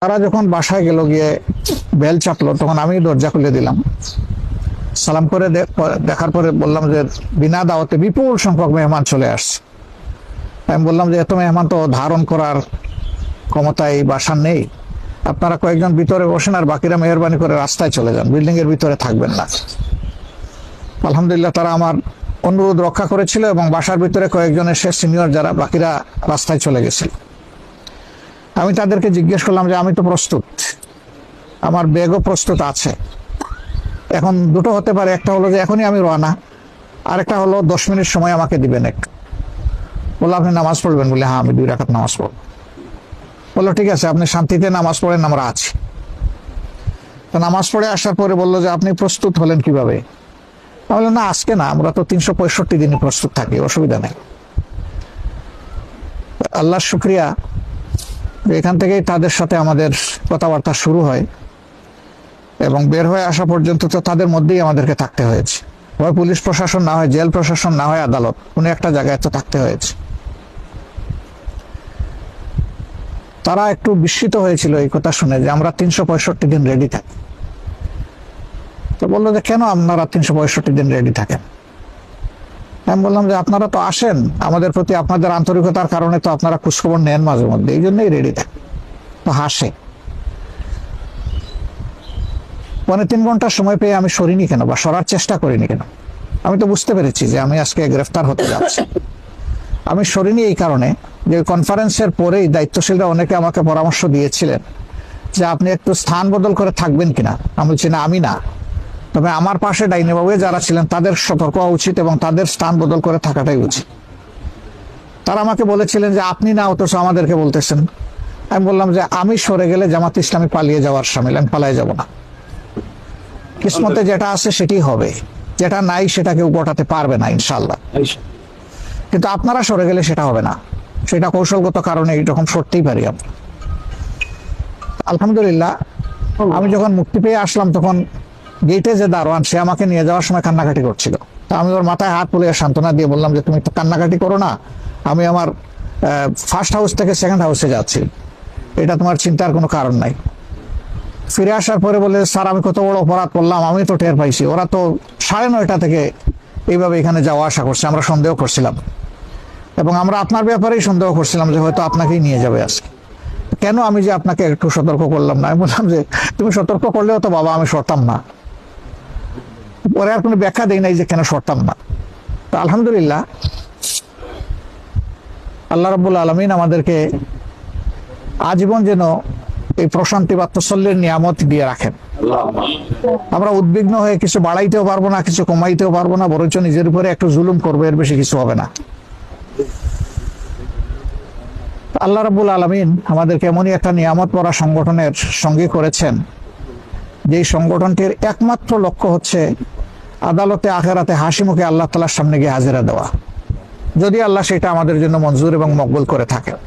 তারা যখন বাসায় গেল, গিয়ে বেল চাপলো, তখন আমি দরজা খুলে দিলাম। সালাম করে দেখার পরে বললাম যে বিনা দাওয়াতে বিপুল সংখ্যক মেহমান চলে আসছে। আমি বললাম যে এত মেহমান তো ধারণ করার ক্ষমতা এই বাসার নেই, আপনারা কয়েকজন ভিতরে বসেন আর বাকিরা মেহরবানি করে রাস্তায় চলে যান, বিল্ডিং এর ভিতরে থাকবেন না। আলহামদুলিল্লাহ তারা আমার অনুরোধ রক্ষা করেছিল এবং বাসার ভিতরে কয়েকজন এসে সিনিয়র যারা, বাকিরা রাস্তায় চলে গেছিল। আমি তাদেরকে জিজ্ঞেস করলাম যে আমি তো প্রস্তুত, আমার ব্যাগও প্রস্তুত আছে, এখন দুটো হতে পারে, একটা হলো যে এখনই আমি রওনা, আরেকটা হলো 10 মিনিট সময় আমাকে দিবেন একটু। বললো আপনি নামাজ পড়বেন? বলে হ্যাঁ, আমি 2 রাকাত নামাজ পড়ব। বললো ঠিক আছে, আপনি শান্তিতে নামাজ পড়েন, আমরা আছি। তো নামাজ পড়ে আসার পরে বললো যে আপনি প্রস্তুত হলেন কিভাবে? আমি বললাম না, আজকে না, আমরা তো 365 দিনই প্রস্তুত থাকি, অসুবিধা নেই। আল্লাহর শুকরিয়া, এখান থেকেই তাদের সাথে আমাদের কথাবার্তা শুরু হয় এবং বের হয়ে আসা পর্যন্ত তো তাদের মধ্যেই আমাদেরকে থাকতে হয়েছে। হয় পুলিশ প্রশাসন, না হয় জেল প্রশাসন, না হয় আদালত, কোনো একটা জায়গায় তো থাকতে হয়েছে। তারা একটু বিস্মিত হয়েছিল এই কথা শুনে যে আমরা 365 দিন রেডি থাকি। তো বললো যে কেন আপনারা 365 দিন রেডি থাকেন? আমি বললাম যে আপনারা তো আসেন, আমাদের প্রতি আপনাদের আন্তরিকতার কারণে তো আপনারা খোঁজখবর নেন মাঝে মধ্যে, এই জন্যই রেডি থাকে। তো হাসে। 3.25 ঘন্টা সময় পেয়ে আমি সরিনি কেন, বা সরার চেষ্টা করিনি কেন? আমি তো বুঝতে পেরেছি যে আমি আজকে গ্রেফতার হতে যাচ্ছি। আমি সরিনি এই কারণে যে কনফারেন্সের পরেই দায়িত্বশীলরা অনেকে আমাকে পরামর্শ দিয়েছিলেন যে আপনি একটু স্থান বদল করে থাকবেন কিনা। আমি বলছি না, আমি না, তবে আমার পাশে ডাইনেবাবু যারা ছিলেন তাদের সতর্ক হওয়া উচিত এবং তাদের স্থান বদল করে থাকাটাই উচিত। তারা আমাকে বলেছিলেন যে আপনি না, অথচ আমাদেরকে বলতেছেন। আমি বললাম যে আমি সরে গেলে জামাত ইসলামী পালিয়ে যাওয়ার সামিল, আমি পালিয়ে যাব না। কিসমতে যেটা আছে সেটাই হবে, যেটা নাই সেটা কেউ গোটাতে পারবে না ইনশাল্লাহ। কিন্তু আপনারা সরে গেলে সেটা হবে না, সেটা কৌশলগত কারণে এইরকম সরতেই পারি আমরা। আলহামদুলিল্লাহ, আমি যখন মুক্তি পেয়ে আসলাম তখন গেটে যে দারোয়ান, সে আমাকে নিয়ে যাওয়ার সময় কান্নাকাটি করছিল। তা আমি ওর মাথায় হাত তুলে সান্ত্বনা দিয়ে বললাম যে তুমি তো কান্নাকাটি করো না, আমি আমার ফার্স্ট হাউস থেকে সেকেন্ড হাউসে যাচ্ছি, এটা তোমার চিন্তার কোনো কারণ নাই। ফিরে আসার পরে বলে স্যার আমি কত বড় অপরাধ করলাম, আমি তো টের পাইছি, ওরা তো 9:30 থেকে এইভাবে এখানে যাওয়া আসা করছে, আমরা সন্দেহ করছিলাম এবং আমরা আপনার ব্যাপারেই সন্দেহ করছিলাম যে হয়তো আপনাকেই নিয়ে যাবে আজকে। কেন আমি যে আপনাকে একটু সতর্ক করলাম না? আমি বললাম যে তুমি সতর্ক করলেও তো বাবা আমি সরতাম না। পরে আর কোনো ব্যাখ্যা দেই নাই যে কেন সরতাম না। তো আলহামদুলিল্লাহ, আল্লাহ রাব্বুল আলামিন আমাদেরকে আজীবন যেন এই প্রশান্তি বা তসল্লির নিয়ামত দিয়ে রাখেন। আমরা উদ্বিগ্ন হয়ে কিছু বাড়াইতেও পারবো না, কিছু কমাইতেও পারবো না, বরঞ্চ নিজের উপরে একটু জুলুম করবো, এর বেশি কিছু হবে না। আল্লাহ রাব্বুল আলামিন আমাদেরকে এমনই একটা নিয়ামত পরা সংগঠনের সঙ্গী করেছেন, যেই সংগঠনটির একমাত্র লক্ষ্য হচ্ছে আদালতে আখেরাতে হাসি মুখে আল্লাহ তাআলার সামনে গিয়ে হাজিরা দেওয়া, যদি আল্লাহ সেটা আমাদের জন্য মঞ্জুর এবং মকবুল করে থাকেন।